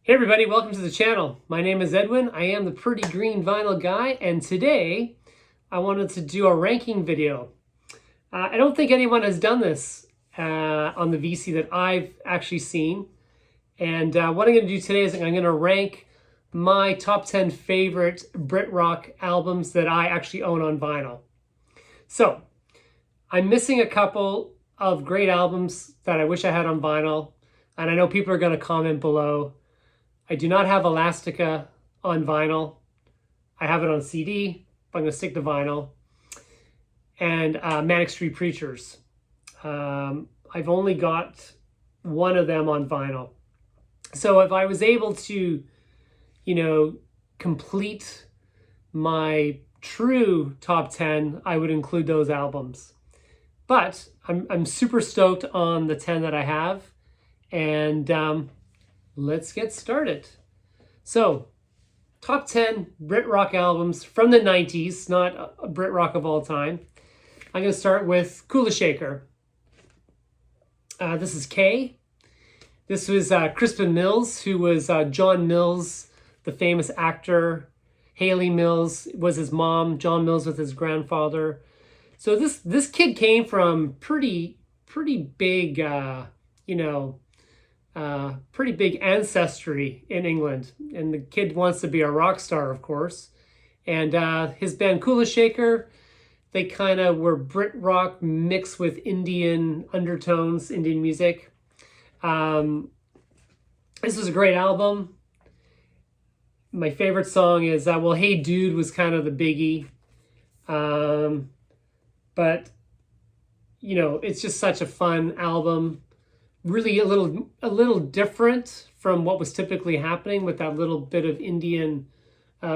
Hey everybody, welcome to the channel. My name is Edwin. I am the Pretty Green Vinyl Guy, and today I wanted to do a ranking video. I don't think anyone has done this on the VC that I've actually seen. And what I'm going to do today is I'm going to rank my top 10 favorite Brit Rock albums that I actually own on vinyl. So, I'm missing a couple of great albums that I wish I had on vinyl, and I know people are going to comment below. I do not have Elastica on vinyl. I have it on CD, but I'm going to stick to vinyl. And Manic Street Preachers. I've only got one of them on vinyl. So if I was able to, complete my true top 10, I would include those albums. But I'm super stoked on the 10 that I have. And let's get started. So, top 10 Brit Rock albums from the 90s, not a Brit Rock of all time. I'm going to start with Kula Shaker. This is K. This was Crispin Mills, who was John Mills, the famous actor. Haley Mills was his mom. John Mills was his grandfather. So this kid came from pretty big, pretty big ancestry in England, and the kid wants to be a rock star, of course. And his band Kula Shaker, they kind of were Brit rock mixed with Indian undertones, Indian music. This was a great album. My favorite song is, well, Hey Dude was kind of the biggie. But, it's just such a fun album. Really a little different from what was typically happening, with that little bit of Indian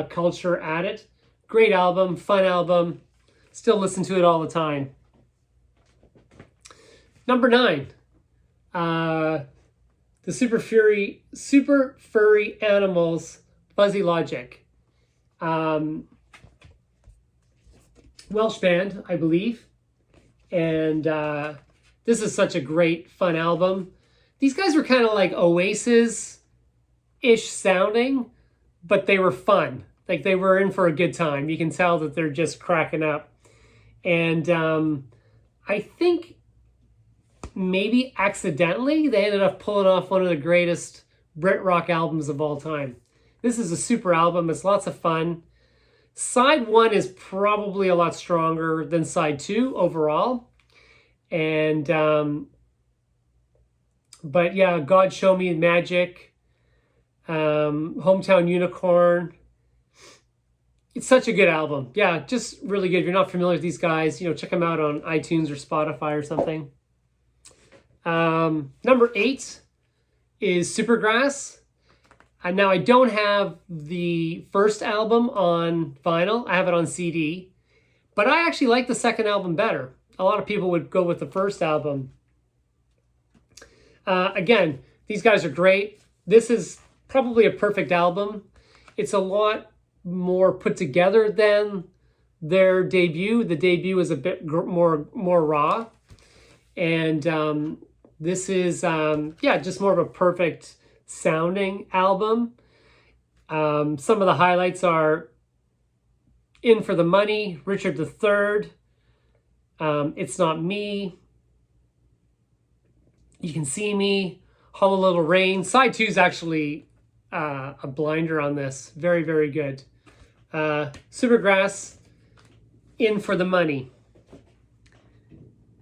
culture at it. Great album, fun album. Still listen to it all the time. Number 9, the Super Furry Animals, Fuzzy Logic. Welsh band, I believe. And this is such a great, fun album. These guys were kind of like Oasis-ish sounding, but they were fun. Like, they were in for a good time. You can tell that they're just cracking up. And I think maybe accidentally they ended up pulling off one of the greatest Brit rock albums of all time. This is a super album. It's lots of fun. Side 1 is probably a lot stronger than side 2 overall. And, but yeah, God Show Me Magic, Hometown Unicorn. It's such a good album. Yeah, just really good. If you're not familiar with these guys, check them out on iTunes or Spotify or something. Number 8 is Supergrass. And now I don't have the first album on vinyl. I have it on CD. But I actually like the second album better. A lot of people would go with the first album. Again, these guys are great. This is probably a perfect album. It's a lot more put together than their debut. The debut was a bit more raw. And this is, just more of a perfect sounding album. Some of the highlights are In for the Money, Richard III, It's Not Me, You Can See Me, Hollow Little Rain. Side 2 is actually a blinder on this. Very, very good. Supergrass, In for the Money.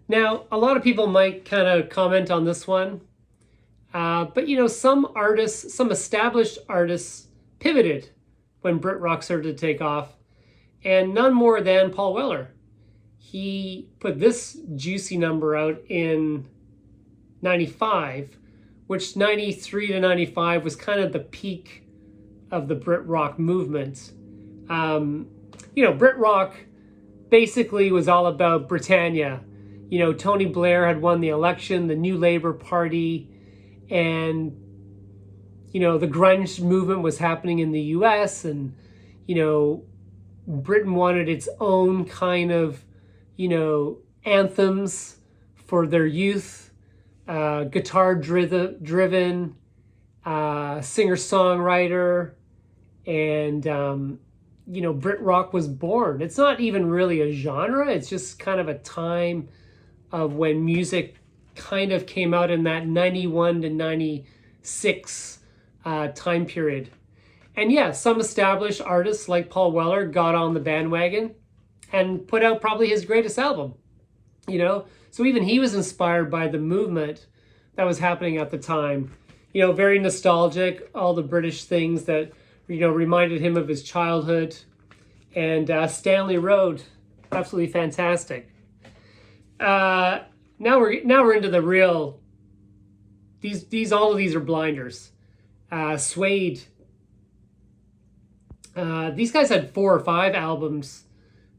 Now, a lot of people might kind of comment on this one. But, some artists, some established artists pivoted when Brit rock started to take off. And none more than Paul Weller. He put this juicy number out in 95, which 93 to 95 was kind of the peak of the Brit rock movement. Brit rock basically was all about Britannia. Tony Blair had won the election, the New Labour Party, and, the grunge movement was happening in the US, and, Britain wanted its own kind of, anthems for their youth, guitar driven, singer-songwriter, and Brit Rock was born. It's not even really a genre. It's just kind of a time of when music kind of came out in that 91 to 96 time period. And yeah, some established artists like Paul Weller got on the bandwagon and put out probably his greatest album, So even he was inspired by the movement that was happening at the time. Very nostalgic, all the British things that, reminded him of his childhood. And Stanley Road, absolutely fantastic. Now we're into the real, all of these are blinders. Suede. These guys had 4 or 5 albums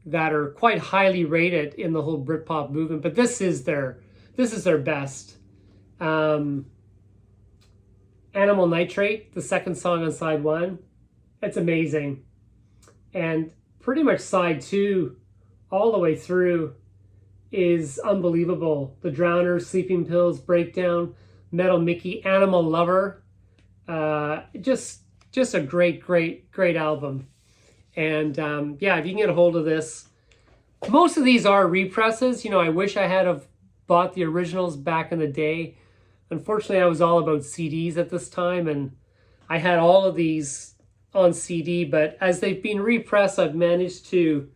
that are quite highly rated in the whole Britpop movement, but this is their best. Animal Nitrate, the second song on side 1, it's amazing. And pretty much side 2 all the way through is unbelievable. The Drowners, Sleeping Pills, Breakdown, Metal Mickey, Animal Lover. Just a great album. And yeah, if you can get a hold of this. Most of these are represses. I wish I had have bought the originals back in the day. Unfortunately, I was all about CDs at this time, and I had all of these on CD, but as they've been repressed, I've managed to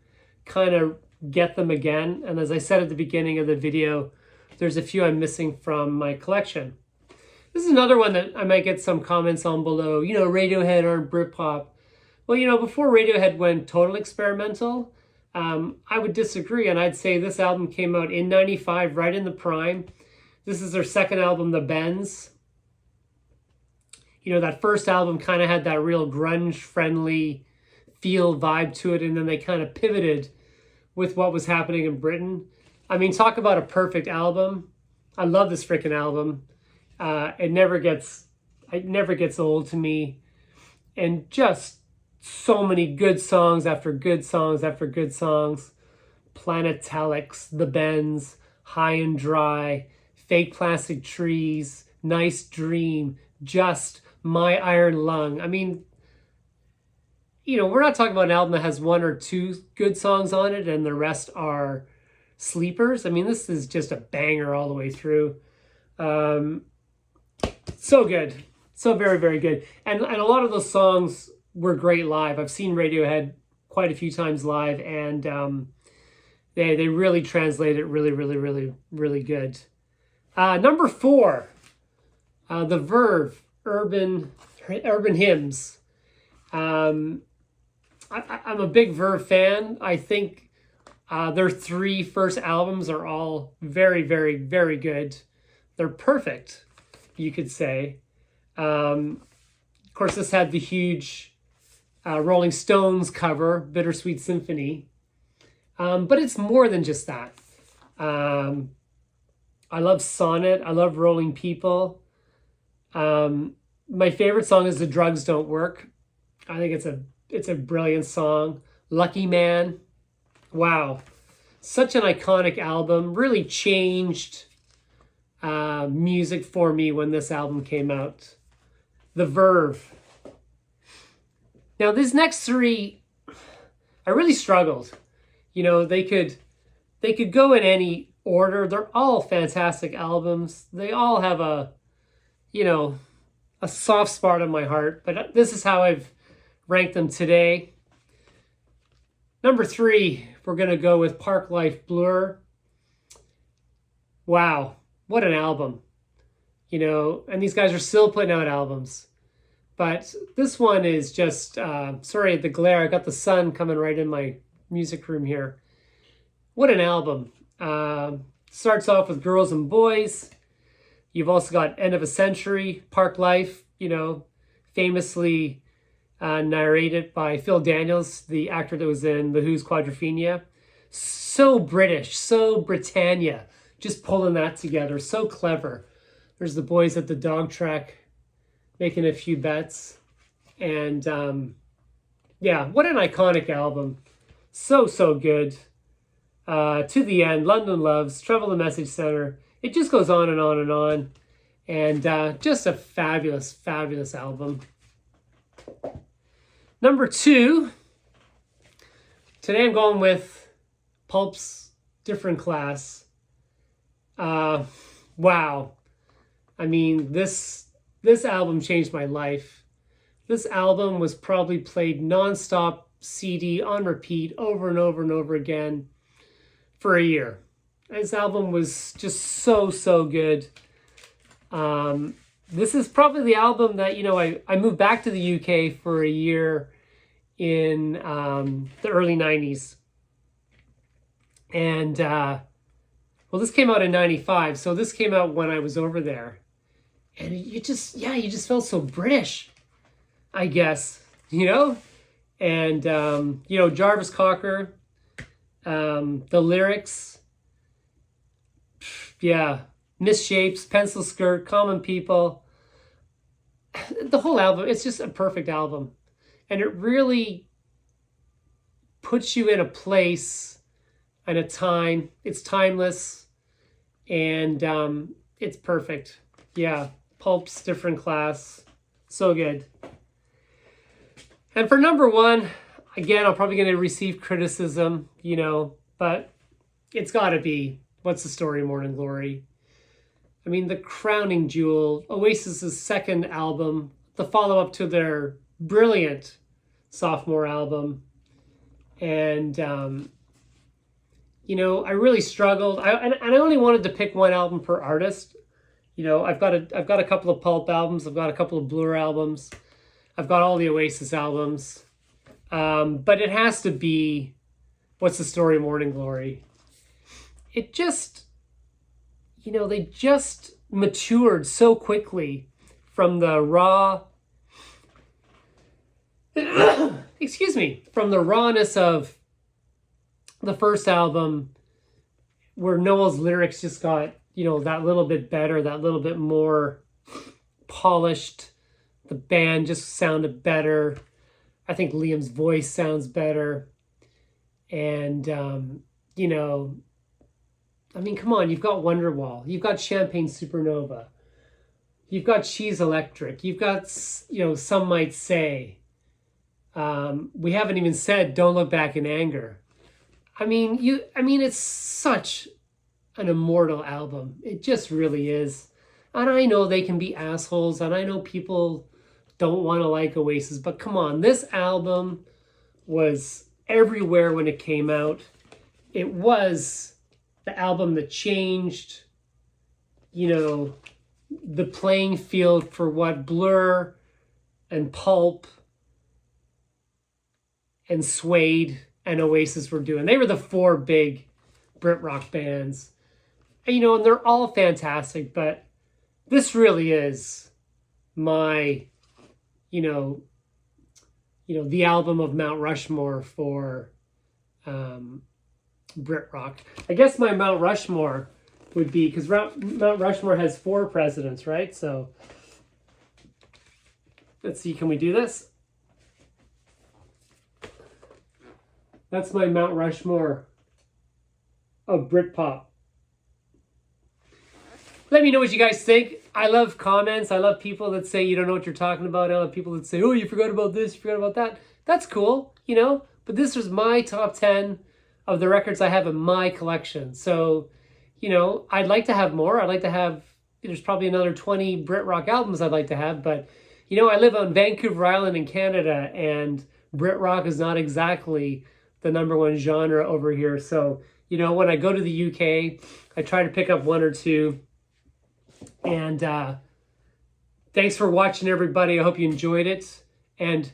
kind of get them again. And as I said at the beginning of the video, there's a few I'm missing from my collection. This is another one that I might get some comments on below. Radiohead aren't Britpop. Well, before Radiohead went total experimental, I would disagree, and I'd say this album came out in 95, right in the prime. This is their second album, The Bends. That first album kind of had that real grunge-friendly feel vibe to it, and then they kind of pivoted with what was happening in Britain. I mean, talk about a perfect album. I love this freaking album. It never gets old to me. And just so many good songs after good songs after good songs. Planetalics, The Bends, High and Dry, Fake Plastic Trees, Nice Dream, Just, My Iron Lung. I mean, we're not talking about an album that has 1 or 2 good songs on it and the rest are sleepers. I mean, this is just a banger all the way through. So good. So very, very good. And a lot of those songs were great live. I've seen Radiohead quite a few times live, and they really translate it really good. Number 4, the Verve Urban Hymns. I'm a big Verve fan. I think their 3 first albums are all very, very, very good. They're perfect, you could say. Of course, this had the huge Rolling Stones cover, Bittersweet Symphony. But it's more than just that. I love Sonnet. I love Rolling People. My favorite song is The Drugs Don't Work. I think it's a brilliant song. Lucky Man. Wow. Such an iconic album. Really changed music for me when this album came out. The Verve. Now, these next 3, I really struggled. They could go in any order. They're all fantastic albums. They all have a soft spot in my heart, but this is how I've ranked them today. Number 3, we're going to go with Park Life Blur. Wow, what an album. And these guys are still putting out albums. But this one is just, sorry, the glare. I got the sun coming right in my music room here. What an album. Starts off with Girls and Boys. You've also got End of a Century, Park Life, famously narrated by Phil Daniels, the actor that was in The Who's Quadrophenia. So British, so Britannia, just pulling that together. So clever. There's the boys at the dog track making a few bets. And yeah, what an iconic album. So good. To the End, London Loves, Trouble the Message Center. It just goes on and on and on. And just a fabulous, fabulous album. Number 2, today I'm going with Pulp's Different Class. Wow. I mean, this album changed my life. This album was probably played nonstop CD on repeat over and over and over again for a year. This album was just so, so good. This is probably the album that, I moved back to the UK for a year in the early 90s. And, well, this came out in 95, so this came out when I was over there. And you just felt so British, I guess, And, Jarvis Cocker, the lyrics, Misshapes, Pencil Skirt, Common People. The whole album, it's just a perfect album. And it really puts you in a place and a time. It's timeless. And it's perfect. Yeah, Pulp's Different Class. So good. And for number 1, again, I'm probably going to receive criticism, but it's got to be What's the Story, Morning Glory. I mean, the crowning jewel, Oasis's second album, the follow-up to their brilliant sophomore album. And, I really struggled. I only wanted to pick one album per artist. I've got a couple of Pulp albums. I've got a couple of Blur albums. I've got all the Oasis albums. But it has to be What's the Story, Morning Glory. It just, they just matured so quickly from the raw, from the rawness of the first album, where Noel's lyrics just got, that little bit better, that little bit more polished. The band just sounded better. I think Liam's voice sounds better. And, come on, you've got Wonderwall. You've got Champagne Supernova. You've got She's Electric. You've got, Some Might Say. We haven't even said Don't Look Back in Anger. It's such an immortal album. It just really is. And I know they can be assholes, and I know people don't want to like Oasis, but come on, this album was everywhere when it came out. It was the album that changed, the playing field for what Blur and Pulp and Suede and Oasis were doing. They were the 4 big Brit rock bands. And, and they're all fantastic, but this really is my, the album of Mount Rushmore for Brit rock. I guess my Mount Rushmore would be, because Mount Rushmore has 4 presidents, right? So let's see, can we do this? That's my Mount Rushmore of Britpop. Let me know what you guys think. I love comments. I love people that say you don't know what you're talking about. I love people that say, oh, you forgot about this, you forgot about that. That's cool, But this was my top 10 of the records I have in my collection. So, I'd like to have more. I'd like to have, there's probably another 20 Brit Rock albums I'd like to have. But, I live on Vancouver Island in Canada, and Brit Rock is not exactly the number 1 genre over here. So, when I go to the UK, I try to pick up 1 or 2. And thanks for watching, everybody. I hope you enjoyed it. And